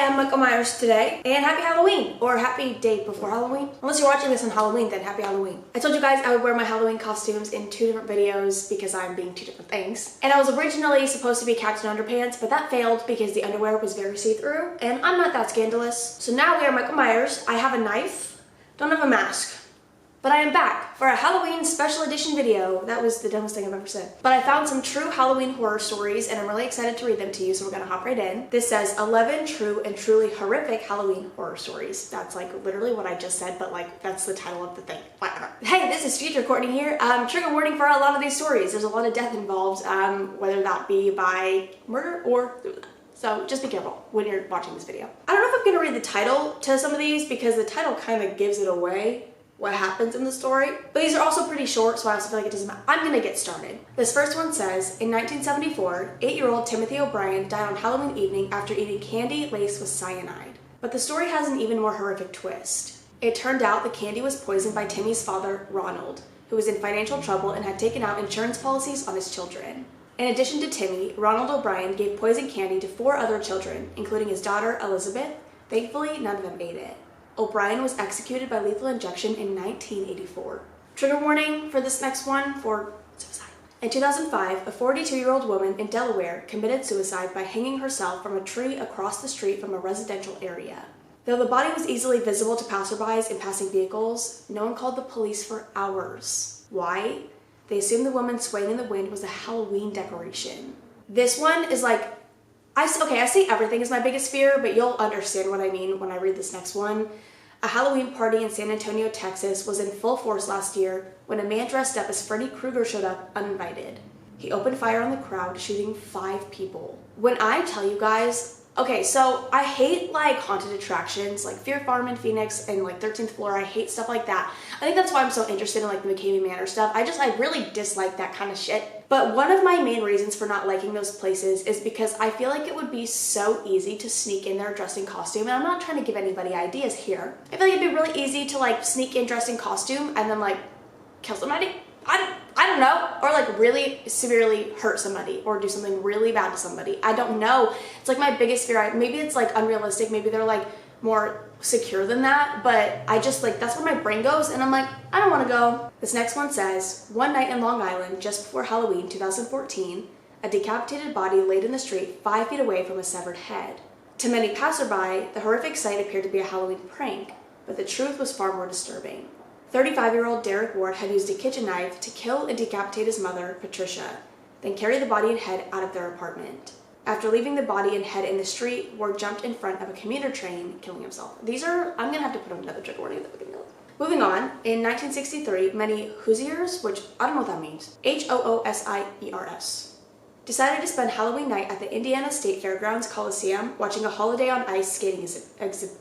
am Michael Myers today, and happy Halloween, or happy day before Halloween. Unless you're watching this on Halloween, then happy Halloween. I told you guys I would wear my Halloween costumes in 2 different videos because I'm being 2 different things. And I was originally supposed to be Captain Underpants, but that failed because the underwear was very see-through, and I'm not that scandalous. So now we are Michael Myers. I have a knife, don't have a mask. But I am back for a Halloween special edition video. That was the dumbest thing I've ever said. But I found some true Halloween horror stories and I'm really excited to read them to you, so we're gonna hop right in. This says 11 true and truly horrific Halloween horror stories. That's like literally what I just said, but like that's the title of the thing. Whatever. Hey, this is Future Courtney here. Trigger warning for a lot of these stories. There's a lot of death involved, whether that be by murder or so just be careful when you're watching this video. I don't know if I'm gonna read the title to some of these because the title kind of gives it away what happens in the story, but these are also pretty short, so I also feel like it doesn't matter. I'm gonna get started. This first one says, in 1974, 8-year-old Timothy O'Brien died on Halloween evening after eating candy laced with cyanide. But the story has an even more horrific twist. It turned out the candy was poisoned by Timmy's father, Ronald, who was in financial trouble and had taken out insurance policies on his children. In addition to Timmy, Ronald O'Brien gave poison candy to 4 other children, including his daughter, Elizabeth. Thankfully, none of them ate it. O'Brien was executed by lethal injection in 1984. Trigger warning for this next one for suicide. In 2005, a 42-year-old woman in Delaware committed suicide by hanging herself from a tree across the street from a residential area. Though the body was easily visible to passerbys and passing vehicles, no one called the police for hours. Why? They assumed the woman swaying in the wind was a Halloween decoration. This one is like, I say everything is my biggest fear, but you'll understand what I mean when I read this next one. A Halloween party in San Antonio, Texas was in full force last year when a man dressed up as Freddy Krueger showed up uninvited. He opened fire on the crowd, shooting 5 people. When I tell you guys, okay, so I hate like haunted attractions, like Fear Farm in Phoenix and like 13th Floor. I hate stuff like that. I think that's why I'm so interested in like the McCamey Manor stuff. I really dislike that kind of shit. But one of my main reasons for not liking those places is because I feel like it would be so easy to sneak in there dressed in costume. And I'm not trying to give anybody ideas here. I feel like it'd be really easy to like sneak in dressed in costume and then like kill somebody. I don't know, or like really severely hurt somebody or do something really bad to somebody. I don't know. It's like my biggest fear. Maybe it's like unrealistic. Maybe they're like more secure than that, but I just like, that's where my brain goes and I'm like, I don't want to go. This next one says, one night in Long Island, just before Halloween 2014, a decapitated body laid in the street 5 feet away from a severed head. To many passerby, the horrific sight appeared to be a Halloween prank, but the truth was far more disturbing. 35-year-old Derek Ward had used a kitchen knife to kill and decapitate his mother, Patricia, then carry the body and head out of their apartment. After leaving the body and head in the street, Ward jumped in front of a commuter train, killing himself. These are, I'm gonna have to put another trigger warning at the beginning. Moving on, in 1963, many Hoosiers, which I don't know what that means, Hoosiers, decided to spend Halloween night at the Indiana State Fairgrounds Coliseum watching a Holiday on Ice skating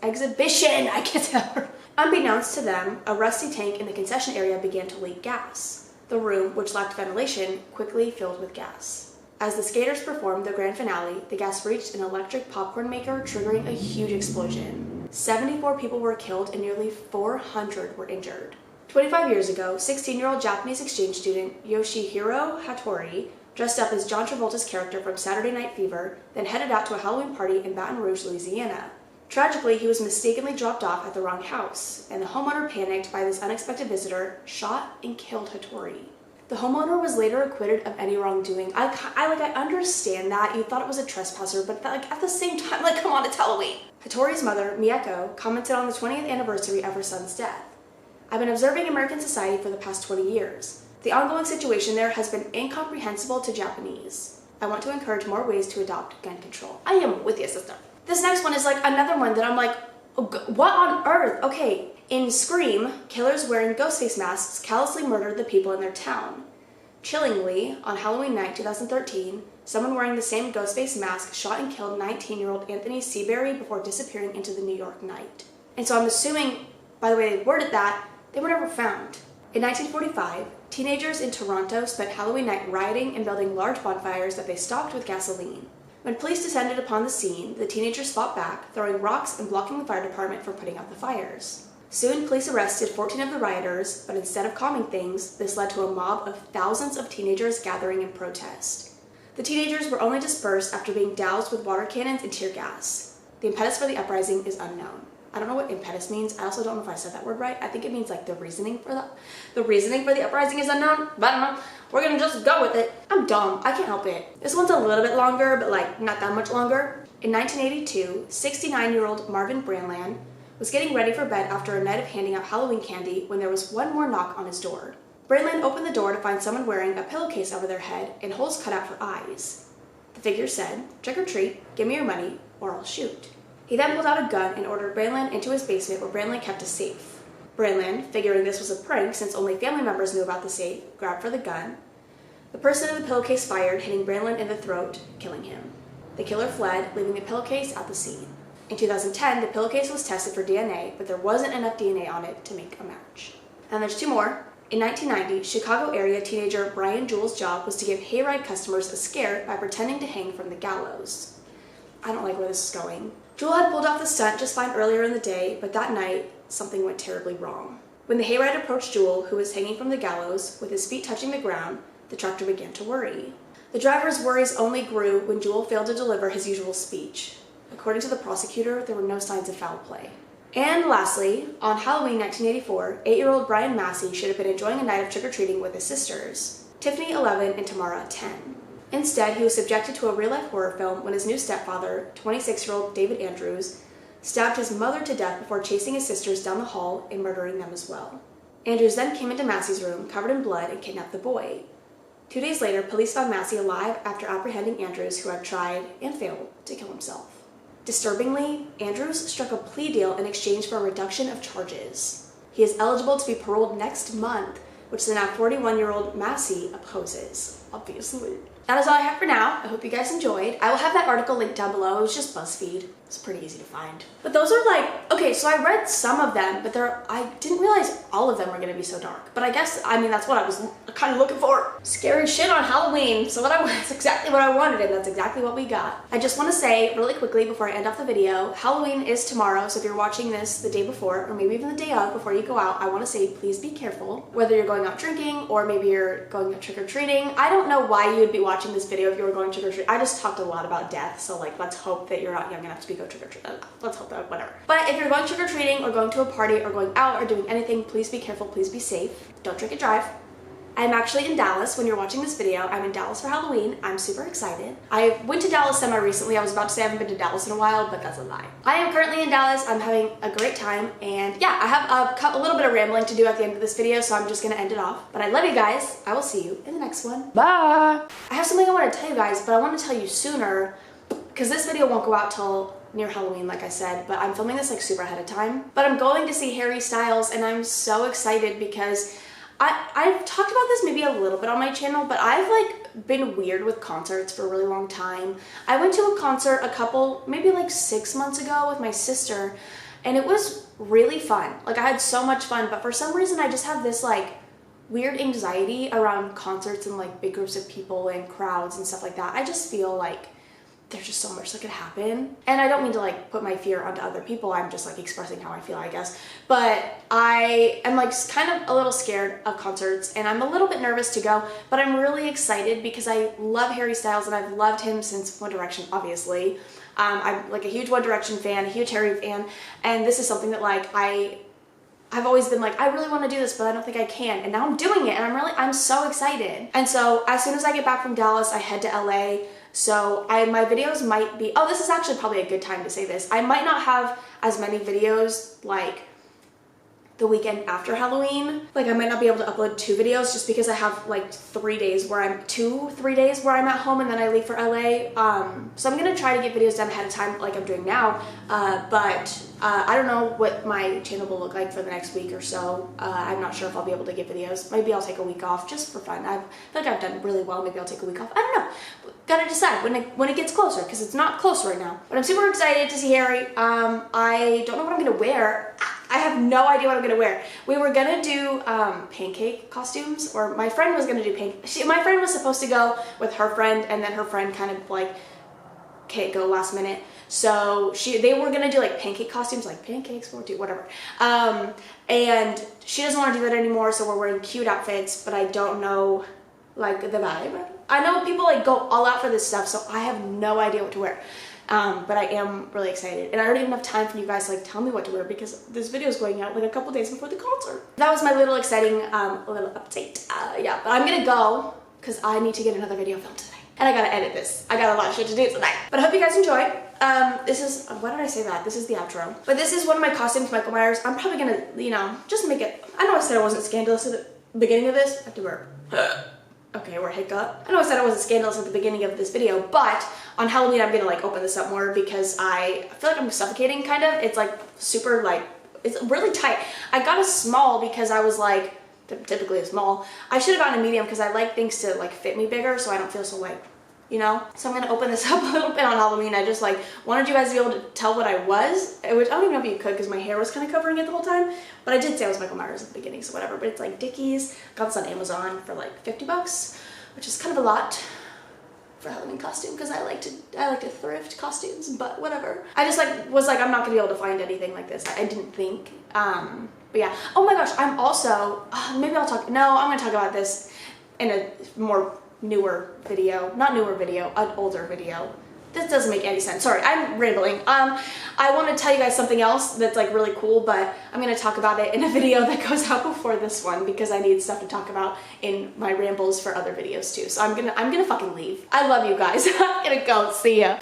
exhibition. I can't tell. Unbeknownst to them, a rusty tank in the concession area began to leak gas. The room, which lacked ventilation, quickly filled with gas. As the skaters performed the grand finale, the gas reached an electric popcorn maker, triggering a huge explosion. 74 people were killed and nearly 400 were injured. 25 years ago, 16-year-old Japanese exchange student Yoshihiro Hattori dressed up as John Travolta's character from Saturday Night Fever, then headed out to a Halloween party in Baton Rouge, Louisiana. Tragically, he was mistakenly dropped off at the wrong house, and the homeowner, panicked by this unexpected visitor, shot and killed Hattori. The homeowner was later acquitted of any wrongdoing. I understand that. You thought it was a trespasser, but like at the same time, like, come on, it's Halloween. Hattori's mother, Miyako, commented on the 20th anniversary of her son's death. I've been observing American society for the past 20 years. The ongoing situation there has been incomprehensible to Japanese. I want to encourage more ways to adopt gun control. I am with you, sister. This next one is like another one that I'm like, oh, what on earth? Okay, in Scream, killers wearing ghost face masks callously murdered the people in their town. Chillingly, on Halloween night 2013, someone wearing the same ghost face mask shot and killed 19-year-old Anthony Seabury before disappearing into the New York night. And so I'm assuming, by the way they worded that, they were never found. In 1945, teenagers in Toronto spent Halloween night rioting and building large bonfires that they stocked with gasoline. When police descended upon the scene, the teenagers fought back, throwing rocks and blocking the fire department from putting out the fires. Soon, police arrested 14 of the rioters, but instead of calming things, this led to a mob of thousands of teenagers gathering in protest. The teenagers were only dispersed after being doused with water cannons and tear gas. The impetus for the uprising is unknown. I don't know what impetus means. I also don't know if I said that word right. I think it means like the reasoning for the uprising is unknown, but I don't know. We're gonna just go with it. I'm dumb. I can't help it. This one's a little bit longer, but like not that much longer. In 1982, 69-year-old Marvin Branland was getting ready for bed after a night of handing out Halloween candy when there was one more knock on his door. Branland opened the door to find someone wearing a pillowcase over their head and holes cut out for eyes. The figure said, "Trick or treat, give me your money, or I'll shoot." He then pulled out a gun and ordered Branland into his basement where Branland kept a safe. Branland, figuring this was a prank since only family members knew about the safe, grabbed for the gun. The person in the pillowcase fired, hitting Branland in the throat, killing him. The killer fled, leaving the pillowcase at the scene. In 2010, the pillowcase was tested for DNA, but there wasn't enough DNA on it to make a match. And there's two more. In 1990, Chicago area teenager Brian Jewell's job was to give Hayride customers a scare by pretending to hang from the gallows. I don't like where this is going. Jewell had pulled off the stunt just fine earlier in the day, but that night, something went terribly wrong. When the hayride approached Jewell, who was hanging from the gallows, with his feet touching the ground, the tractor began to worry. The driver's worries only grew when Jewell failed to deliver his usual speech. According to the prosecutor, there were no signs of foul play. And lastly, on Halloween 1984, 8-year-old Brian Massey should have been enjoying a night of trick-or-treating with his sisters, Tiffany 11 and Tamara 10. Instead, he was subjected to a real-life horror film when his new stepfather, 26-year-old David Andrews, stabbed his mother to death before chasing his sisters down the hall and murdering them as well. Andrews then came into Massey's room, covered in blood, and kidnapped the boy. 2 days later, police found Massey alive after apprehending Andrews, who had tried, and failed, to kill himself. Disturbingly, Andrews struck a plea deal in exchange for a reduction of charges. He is eligible to be paroled next month, which the now 41-year-old Massey opposes, obviously. That is all I have for now. I hope you guys enjoyed. I will have that article linked down below. It was just BuzzFeed. It's pretty easy to find. But those are like, okay, so I read some of them, but I didn't realize all of them were gonna be so dark. But I guess, I mean, that's what I was kind of looking for. Scary shit on Halloween. So that's exactly what I wanted, and that's exactly what we got. I just want to say really quickly before I end off the video, Halloween is tomorrow, so if you're watching this the day before, or maybe even the day of before you go out, I want to say please be careful. Whether you're going out drinking, or maybe you're going out trick-or-treating. I don't know why you would be watching this video if you were going trick-or-treating. I just talked a lot about death, so like, let's hope that you're not young enough to be go trick-or-treating. Let's hope that, whatever. But if you're going trick-or-treating or going to a party or going out or doing anything, please be careful, please be safe. Don't drink and drive. I'm actually in Dallas when you're watching this video. I'm in Dallas for Halloween. I'm super excited. I went to Dallas semi-recently. I was about to say I haven't been to Dallas in a while, but that's a lie. I am currently in Dallas. I'm having a great time, and yeah, I have a little bit of rambling to do at the end of this video, so I'm just gonna end it off. But I love you guys. I will see you in the next one. Bye! I have something I want to tell you guys, but I want to tell you sooner, because this video won't go out till near Halloween, like I said, but I'm filming this like super ahead of time. But I'm going to see Harry Styles, and I'm so excited because I've talked about this maybe a little bit on my channel, but I've like been weird with concerts for a really long time. I went to a concert maybe like 6 months ago with my sister, and it was really fun. Like, I had so much fun, but for some reason I just have this like weird anxiety around concerts and like big groups of people and crowds and stuff like that. I just feel like there's just so much that could happen. And I don't mean to like put my fear onto other people. I'm just like expressing how I feel, I guess. But I am like kind of a little scared of concerts, and I'm a little bit nervous to go, but I'm really excited because I love Harry Styles, and I've loved him since One Direction, obviously. I'm like a huge One Direction fan, a huge Harry fan, and this is something that like I've always been like, I really want to do this, but I don't think I can. And now I'm doing it, and I'm so excited. And so as soon as I get back from Dallas, I head to LA. So my videos might be, this is actually probably a good time to say this. I might not have as many videos like the weekend after Halloween. Like, I might not be able to upload 2 videos just because I have like 3 days where I'm at home, and then I leave for LA. So I'm gonna try to get videos done ahead of time like I'm doing now. But I don't know what my channel will look like for the next week or so. I'm not sure if I'll be able to get videos. Maybe I'll take a week off just for fun. I feel like I've done really well. Maybe I'll take a week off. I don't know. Gotta decide when it gets closer, because it's not close right now. But I'm super excited to see Harry. I don't know what I'm gonna wear. I have no idea what I'm gonna wear. We were gonna do pancake costumes, or my friend was gonna do my friend was supposed to go with her friend, and then her friend kind of like can't go last minute. So they were gonna do like pancake costumes, like pancakes, whatever. And she doesn't want to do that anymore, so we're wearing cute outfits, but I don't know like the vibe. I know people like go all out for this stuff, so I have no idea what to wear. But I am really excited, and I don't even have time for you guys to like tell me what to wear because this video is going out like a couple days before the concert. That was my little exciting little update. Yeah, but I'm gonna go because I need to get another video filmed today, and I gotta edit this. I got a lot of shit to do tonight. But I hope you guys enjoy. This is, why did I say that? This is the outro. But this is one of my costumes, Michael Myers. I'm probably gonna, you know, just make it, I know I said I wasn't scandalous at the beginning of this. I have to burp. Okay, or hiccup. I know I said I wasn't scandalous at the beginning of this video, but on Halloween I'm gonna like open this up more because I feel like I'm suffocating kind of. It's like super like, it's really tight. I got a small because I was like, typically a small. I should have gotten a medium because I like things to like fit me bigger so I don't feel so like, you know? So I'm gonna open this up a little bit on Halloween. I just like wanted you guys to be able to tell what I was, which I don't even know if you could because my hair was kind of covering it the whole time, but I did say I was Michael Myers at the beginning, so whatever. But it's like Dickies. Got this on Amazon for like 50 bucks, which is kind of a lot for a Halloween costume because I like to thrift costumes, but whatever. I just like was like I'm not gonna be able to find anything like this. I didn't think. But yeah. Oh my gosh, I'm also maybe I'll talk. No, I'm gonna talk about this in a more newer video, not newer video, an older video. This doesn't make any sense. Sorry, I'm rambling. I want to tell you guys something else that's like really cool, but I'm gonna talk about it in a video that goes out before this one because I need stuff to talk about in my rambles for other videos too. So I'm gonna fucking leave. I love you guys. I'm gonna go. See ya.